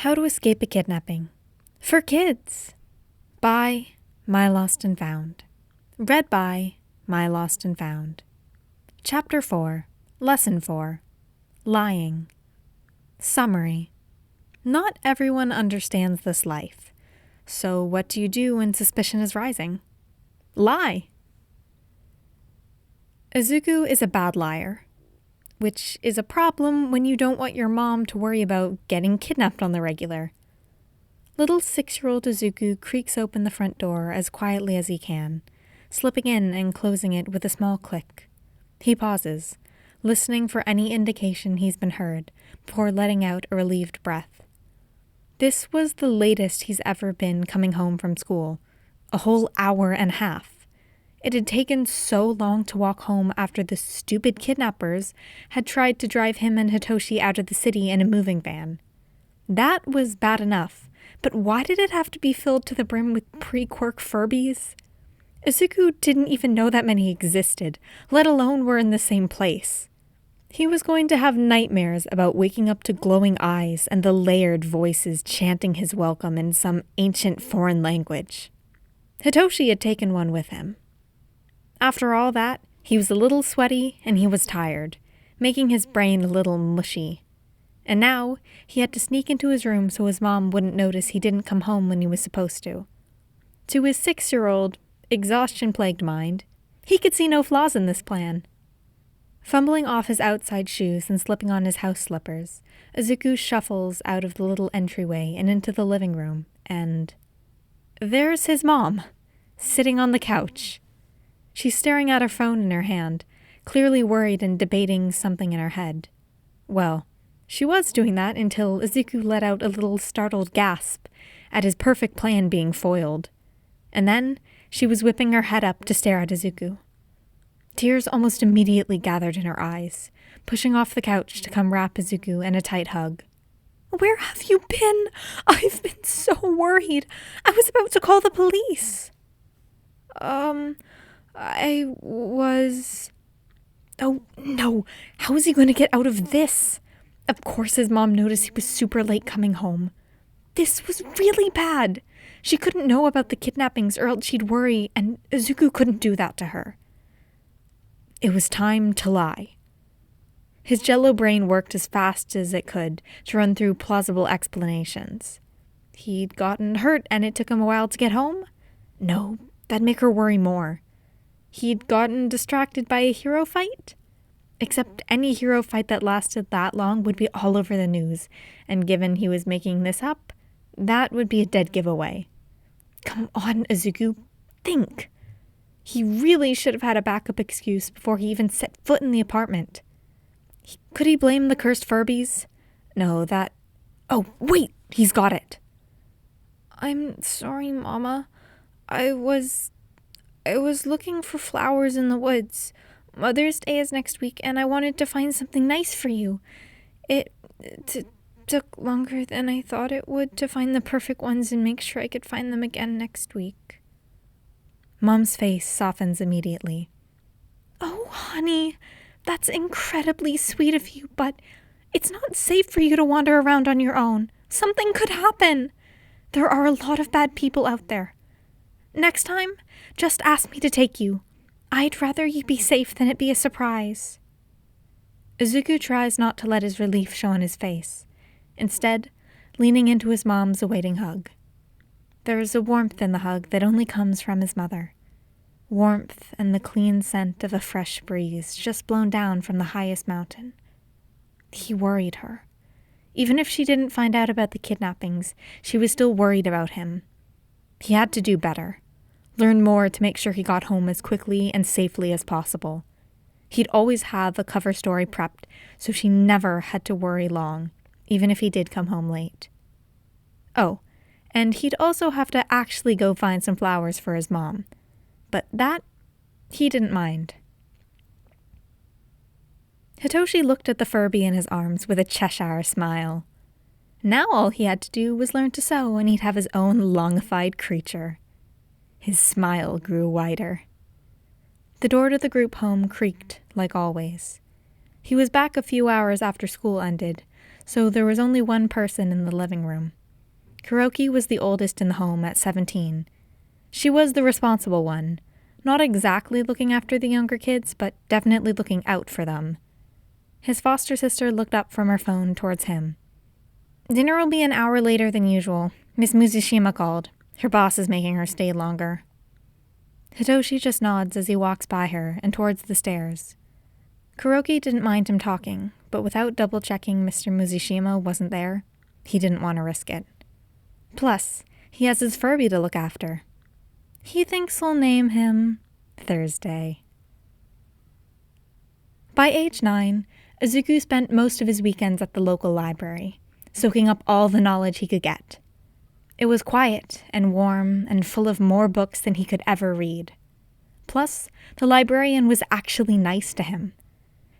How to Escape a Kidnapping. For Kids. By My Lost and Found. Read by My Lost and Found. Chapter 4. Lesson 4. Lying. Summary. Not everyone understands this life. So what do you do when suspicion is rising? Lie. Izuku is a bad liar, which is a problem when you don't want your mom to worry about getting kidnapped on the regular. Little 6-year-old Izuku creaks open the front door as quietly as he can, slipping in and closing it with a small click. He pauses, listening for any indication he's been heard, before letting out a relieved breath. This was the latest he's ever been coming home from school, a whole hour and a half. It had taken so long to walk home after the stupid kidnappers had tried to drive him and Hitoshi out of the city in a moving van. That was bad enough, but why did it have to be filled to the brim with pre-Quirk Furbies? Izuku didn't even know that many existed, let alone were in the same place. He was going to have nightmares about waking up to glowing eyes and the layered voices chanting his welcome in some ancient foreign language. Hitoshi had taken one with him. After all that, he was a little sweaty and he was tired, making his brain a little mushy. And now, he had to sneak into his room so his mom wouldn't notice he didn't come home when he was supposed to. To his 6-year-old, exhaustion-plagued mind, he could see no flaws in this plan. Fumbling off his outside shoes and slipping on his house slippers, Izuku shuffles out of the little entryway and into the living room, and there's his mom, sitting on the couch. She's staring at her phone in her hand, clearly worried and debating something in her head. Well, she was doing that until Izuku let out a little startled gasp at his perfect plan being foiled. And then she was whipping her head up to stare at Izuku. Tears almost immediately gathered in her eyes, pushing off the couch to come wrap Izuku in a tight hug. "Where have you been? I've been so worried. I was about to call the police." Oh, no. How is he going to get out of this? Of course his mom noticed he was super late coming home. This was really bad. She couldn't know about the kidnappings or else she'd worry, and Izuku couldn't do that to her. It was time to lie. His jello brain worked as fast as it could to run through plausible explanations. He'd gotten hurt and it took him a while to get home? No, that'd make her worry more. He'd gotten distracted by a hero fight? Except any hero fight that lasted that long would be all over the news, and given he was making this up, that would be a dead giveaway. Come on, Izuku, think. He really should have had a backup excuse before he even set foot in the apartment. Could he blame the cursed Furbies? No, that... Oh, wait! He's got it! "I'm sorry, Mama. I was looking for flowers in the woods. Mother's Day is next week, and I wanted to find something nice for you. It took longer than I thought it would to find the perfect ones and make sure I could find them again next week." Mom's face softens immediately. "Oh, honey, that's incredibly sweet of you, but it's not safe for you to wander around on your own. Something could happen. There are a lot of bad people out there. Next time, just ask me to take you. I'd rather you be safe than it be a surprise." Izuku tries not to let his relief show on his face, instead leaning into his mom's awaiting hug. There is a warmth in the hug that only comes from his mother. Warmth and the clean scent of a fresh breeze just blown down from the highest mountain. He worried her. Even if she didn't find out about the kidnappings, she was still worried about him. He had to do better. Learn more to make sure he got home as quickly and safely as possible. He'd always have a cover story prepped, so she never had to worry long, even if he did come home late. Oh, and he'd also have to actually go find some flowers for his mom. But that, he didn't mind. Hitoshi looked at the Furby in his arms with a Cheshire smile. Now all he had to do was learn to sew and he'd have his own longified creature. His smile grew wider. The door to the group home creaked, like always. He was back a few hours after school ended, so there was only one person in the living room. Kuroki was the oldest in the home at 17. She was the responsible one, not exactly looking after the younger kids, but definitely looking out for them. His foster sister looked up from her phone towards him. "Dinner will be an hour later than usual. Miss Mizushima called. Her boss is making her stay longer." Hitoshi just nods as he walks by her and towards the stairs. Kuroki didn't mind him talking, but without double-checking Mr. Mizushima wasn't there, he didn't want to risk it. Plus, he has his Furby to look after. He thinks he'll name him Thursday. By age 9, Izuku spent most of his weekends at the local library, soaking up all the knowledge he could get. It was quiet and warm and full of more books than he could ever read. Plus, the librarian was actually nice to him.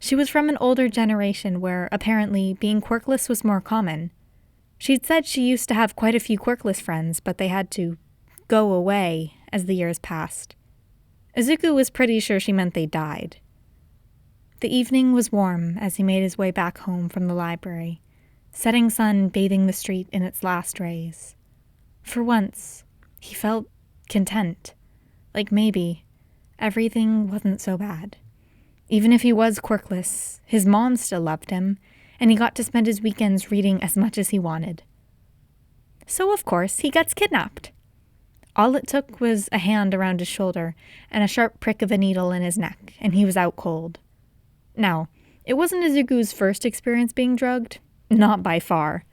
She was from an older generation where, apparently, being quirkless was more common. She'd said she used to have quite a few quirkless friends, but they had to go away as the years passed. Izuku was pretty sure she meant they died. The evening was warm as he made his way back home from the library, setting sun bathing the street in its last rays. For once, he felt content, like maybe everything wasn't so bad. Even if he was quirkless, his mom still loved him, and he got to spend his weekends reading as much as he wanted. So, of course, he gets kidnapped. All it took was a hand around his shoulder and a sharp prick of a needle in his neck, and he was out cold. Now, it wasn't Izuku's first experience being drugged, not by far.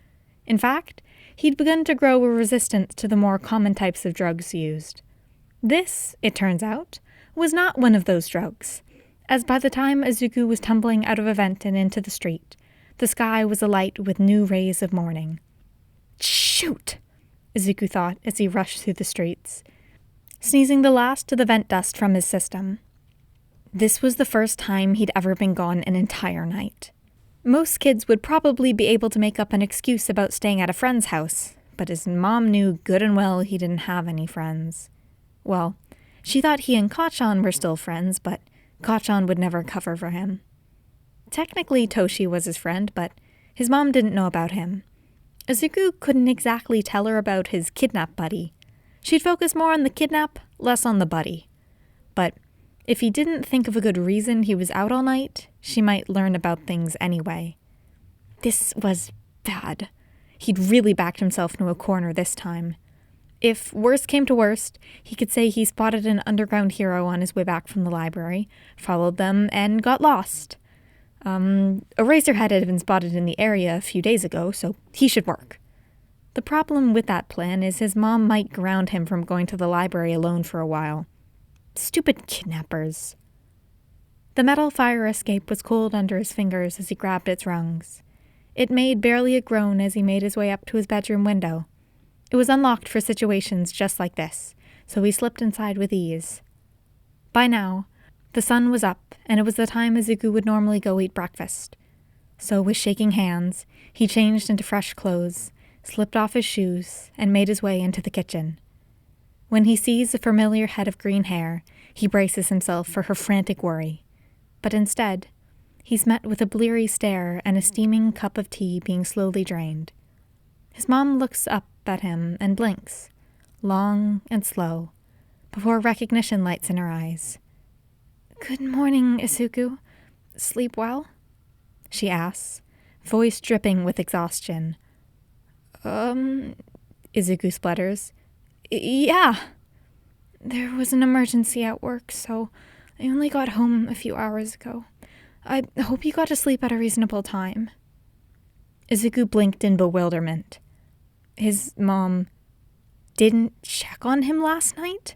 In fact, he'd begun to grow a resistance to the more common types of drugs used. This, it turns out, was not one of those drugs, as by the time Izuku was tumbling out of a vent and into the street, the sky was alight with new rays of morning. "Shoot!" Izuku thought as he rushed through the streets, sneezing the last of the vent dust from his system. This was the first time he'd ever been gone an entire night. Most kids would probably be able to make up an excuse about staying at a friend's house, but his mom knew good and well he didn't have any friends. Well, she thought he and Kachan were still friends, but Kachan would never cover for him. Technically, Toshi was his friend, but his mom didn't know about him. Izuku couldn't exactly tell her about his kidnap buddy. She'd focus more on the kidnap, less on the buddy. But if he didn't think of a good reason he was out all night, she might learn about things anyway. This was bad. He'd really backed himself into a corner this time. If worst came to worst, he could say he spotted an underground hero on his way back from the library, followed them, and got lost. Eraserhead had been spotted in the area a few days ago, so he should work. The problem with that plan is his mom might ground him from going to the library alone for a while. Stupid kidnappers. The metal fire escape was cold under his fingers as he grabbed its rungs. It made barely a groan as he made his way up to his bedroom window. It was unlocked for situations just like this, so he slipped inside with ease. By now, the sun was up, and it was the time Izuku would normally go eat breakfast. So with shaking hands, he changed into fresh clothes, slipped off his shoes, and made his way into the kitchen. When he sees a familiar head of green hair, he braces himself for her frantic worry. But instead, he's met with a bleary stare and a steaming cup of tea being slowly drained. His mom looks up at him and blinks, long and slow, before recognition lights in her eyes. "Good morning, Izuku. Sleep well?" she asks, voice dripping with exhaustion. Izuku splutters. "Yeah. There was an emergency at work, so I only got home a few hours ago. I hope you got to sleep at a reasonable time." Izuku blinked in bewilderment. His mom didn't check on him last night?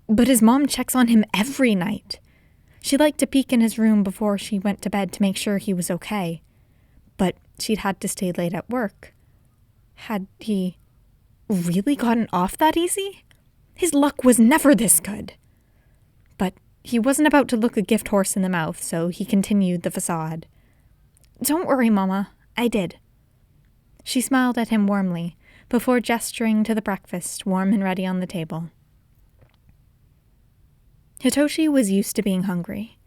But his mom checks on him every night. She liked to peek in his room before she went to bed to make sure he was okay. But she'd had to stay late at work. Had he really gotten off that easy? His luck was never this good. But he wasn't about to look a gift horse in the mouth, so he continued the facade. "Don't worry, Mama. I did." She smiled at him warmly, before gesturing to the breakfast warm and ready on the table. Hitoshi was used to being hungry.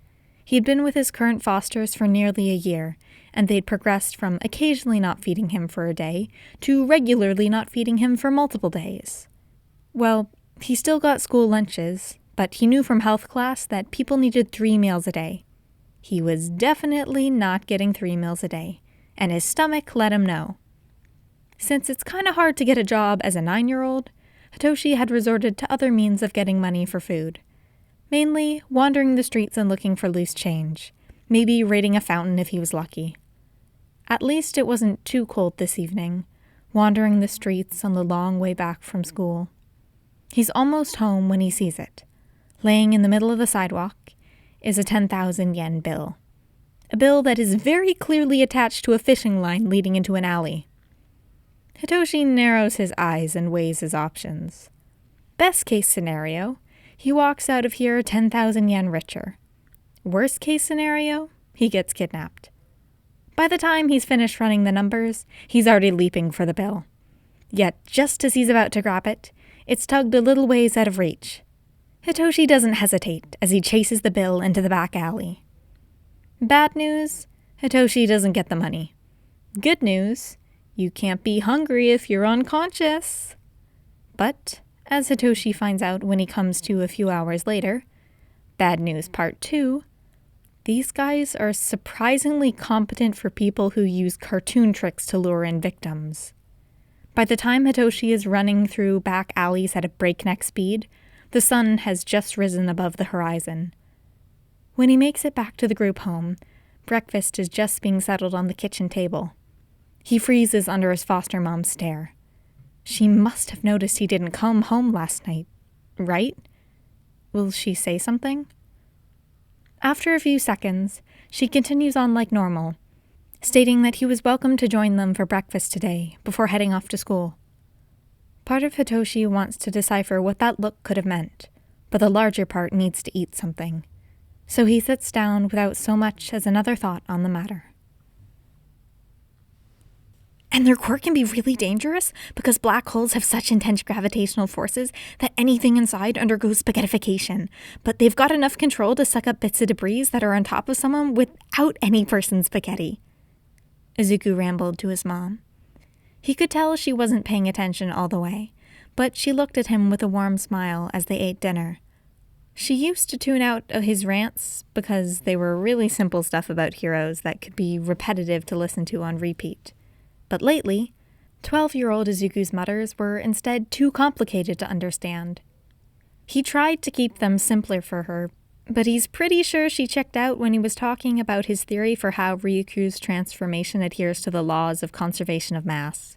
He'd been with his current fosters for nearly a year, and they'd progressed from occasionally not feeding him for a day to regularly not feeding him for multiple days. Well, he still got school lunches, but he knew from health class that people needed 3 meals a day. He was definitely not getting 3 meals a day, and his stomach let him know. Since it's kind of hard to get a job as a 9-year-old, Hitoshi had resorted to other means of getting money for food. Mainly wandering the streets and looking for loose change, maybe raiding a fountain if he was lucky. At least it wasn't too cold this evening, wandering the streets on the long way back from school. He's almost home when he sees it. Laying in the middle of the sidewalk is a 10,000 yen bill. A bill that is very clearly attached to a fishing line leading into an alley. Hitoshi narrows his eyes and weighs his options. Best case scenario, he walks out of here 10,000 yen richer. Worst case scenario, he gets kidnapped. By the time he's finished running the numbers, he's already leaping for the bill. Yet, just as he's about to grab it, it's tugged a little ways out of reach. Hitoshi doesn't hesitate as he chases the bill into the back alley. Bad news, Hitoshi doesn't get the money. Good news, you can't be hungry if you're unconscious. But, as Hitoshi finds out when he comes to a few hours later, bad news part 2, these guys are surprisingly competent for people who use cartoon tricks to lure in victims. By the time Hitoshi is running through back alleys at a breakneck speed, the sun has just risen above the horizon. When he makes it back to the group home, breakfast is just being settled on the kitchen table. He freezes under his foster mom's stare. She must have noticed he didn't come home last night, right? Will she say something? After a few seconds, she continues on like normal, stating that he was welcome to join them for breakfast today before heading off to school. Part of Hitoshi wants to decipher what that look could have meant, but the larger part needs to eat something. So he sits down without so much as another thought on the matter. And their quirk can be really dangerous because black holes have such intense gravitational forces that anything inside undergoes spaghettification, but they've got enough control to suck up bits of debris that are on top of someone without any person's spaghetti. Izuku rambled to his mom. He could tell she wasn't paying attention all the way, but she looked at him with a warm smile as they ate dinner. She used to tune out his rants because they were really simple stuff about heroes that could be repetitive to listen to on repeat. But lately, 12-year-old Izuku's mutters were instead too complicated to understand. He tried to keep them simpler for her, but he's pretty sure she checked out when he was talking about his theory for how Ryukyu's transformation adheres to the laws of conservation of mass.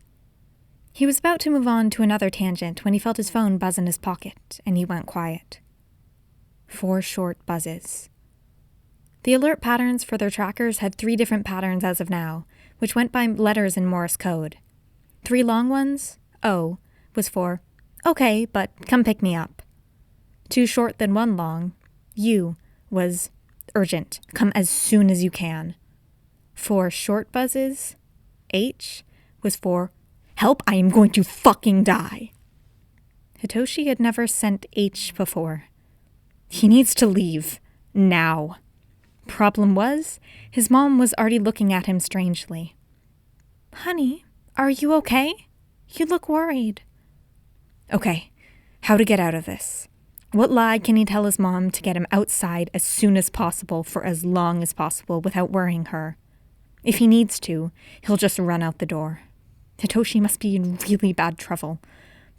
He was about to move on to another tangent when he felt his phone buzz in his pocket, and he went quiet. 4 short buzzes. The alert patterns for their trackers had 3 different patterns as of now, which went by letters in Morse code. 3 long ones, O, was for, okay, but come pick me up. 2 short than 1 long, U, was urgent, come as soon as you can. 4 short buzzes, H, was for, help, I am going to fucking die. Hitoshi had never sent H before. He needs to leave. Now. Problem was, his mom was already looking at him strangely. Honey, are you okay? You look worried. Okay, how to get out of this. What lie can he tell his mom to get him outside as soon as possible for as long as possible without worrying her? If he needs to, he'll just run out the door. Hitoshi must be in really bad trouble,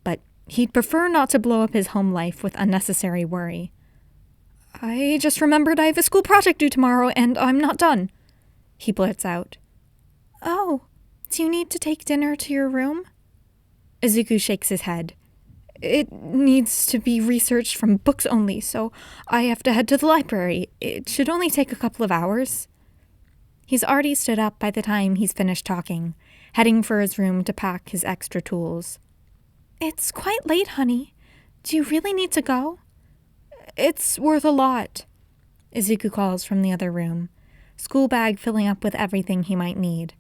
but he'd prefer not to blow up his home life with unnecessary worry. I just remembered I have a school project due tomorrow and I'm not done, he blurts out. Oh, do you need to take dinner to your room? Izuku shakes his head. It needs to be researched from books only, so I have to head to the library. It should only take a couple of hours. He's already stood up by the time he's finished talking, heading for his room to pack his extra tools. It's quite late, honey. Do you really need to go? It's worth a lot, Izuku calls from the other room, school bag filling up with everything he might need.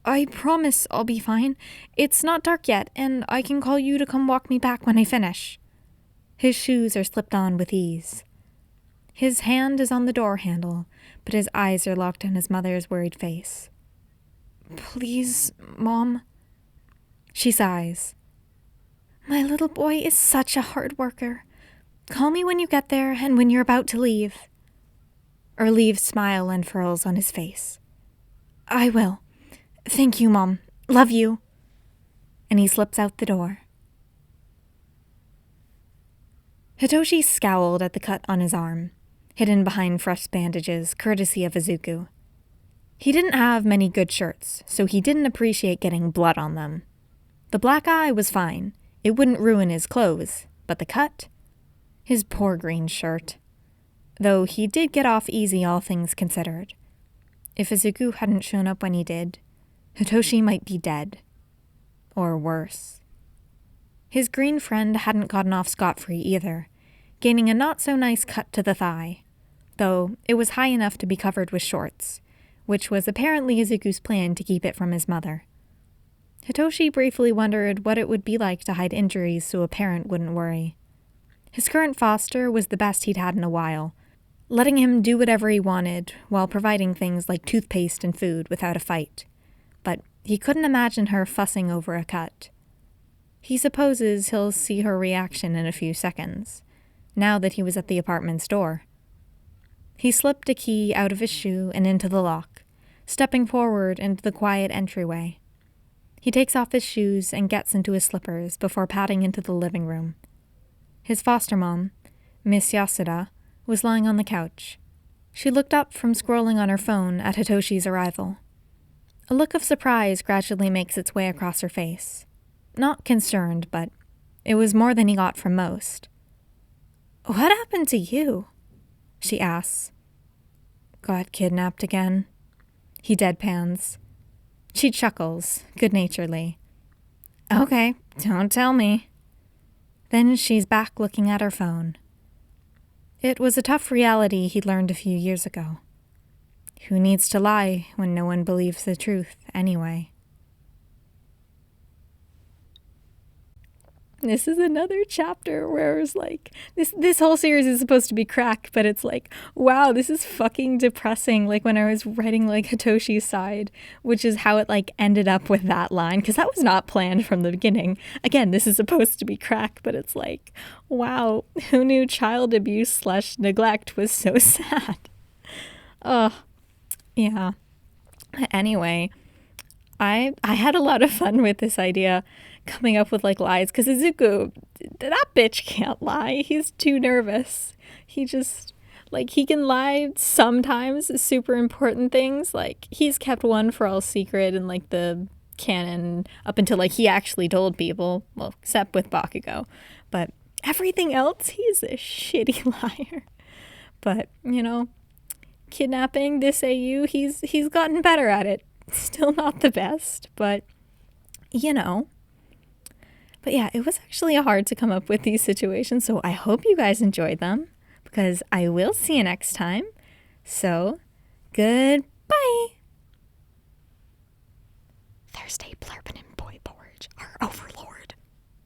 I promise I'll be fine. It's not dark yet, and I can call you to come walk me back when I finish. His shoes are slipped on with ease. His hand is on the door handle, but his eyes are locked on his mother's worried face. "Please, Mom." She sighs. "My little boy is such a hard worker. Call me when you get there and when you're about to leave." Erlieve's smile unfurls on his face. "I will. Thank you, Mom. Love you." And he slips out the door. Hitoshi scowled at the cut on his arm, hidden behind fresh bandages, courtesy of Izuku. He didn't have many good shirts, so he didn't appreciate getting blood on them. The black eye was fine. It wouldn't ruin his clothes, but the cut? His poor green shirt. Though he did get off easy, all things considered. If Izuku hadn't shown up when he did, Hitoshi might be dead. Or worse. His green friend hadn't gotten off scot-free either, gaining a not-so-nice cut to the thigh, though it was high enough to be covered with shorts, which was apparently Izuku's plan to keep it from his mother. Hitoshi briefly wondered what it would be like to hide injuries so a parent wouldn't worry. His current foster was the best he'd had in a while, letting him do whatever he wanted while providing things like toothpaste and food without a fight. But he couldn't imagine her fussing over a cut. He supposes he'll see her reaction in a few seconds, now that he was at the apartment's door. He slipped a key out of his shoe and into the lock, stepping forward into the quiet entryway. He takes off his shoes and gets into his slippers before padding into the living room. His foster mom, Miss Yasuda, was lying on the couch. She looked up from scrolling on her phone at Hitoshi's arrival. A look of surprise gradually makes its way across her face. Not concerned, but it was more than he got from most. "What happened to you?" she asks. "Got kidnapped again." He deadpans. She chuckles, good-naturedly. "Okay, don't tell me." Then she's back looking at her phone. It was a tough reality he learned a few years ago. Who needs to lie when no one believes the truth anyway? This is another chapter where it's like, this whole series is supposed to be crack, but it's like, wow, this is fucking depressing. Like when I was writing like Hitoshi's side, which is how it like ended up with that line, because that was not planned from the beginning. Again, this is supposed to be crack, but it's like, wow, who knew child abuse / neglect was so sad? Yeah. Anyway, I had a lot of fun with this idea, coming up with like lies, because Izuku, that bitch can't lie. He's too nervous. He just, like, he can lie sometimes, super important things. Like, he's kept one for all secret in like the canon up until like he actually told people, well, except with Bakugo. But everything else, he's a shitty liar. But, you know, kidnapping, this AU, he's gotten better at it. Still not the best, but, you know. But yeah, it was actually hard to come up with these situations, so I hope you guys enjoyed them, because I will see you next time. So, goodbye! Thursday Blurbin and Boy Porridge are over.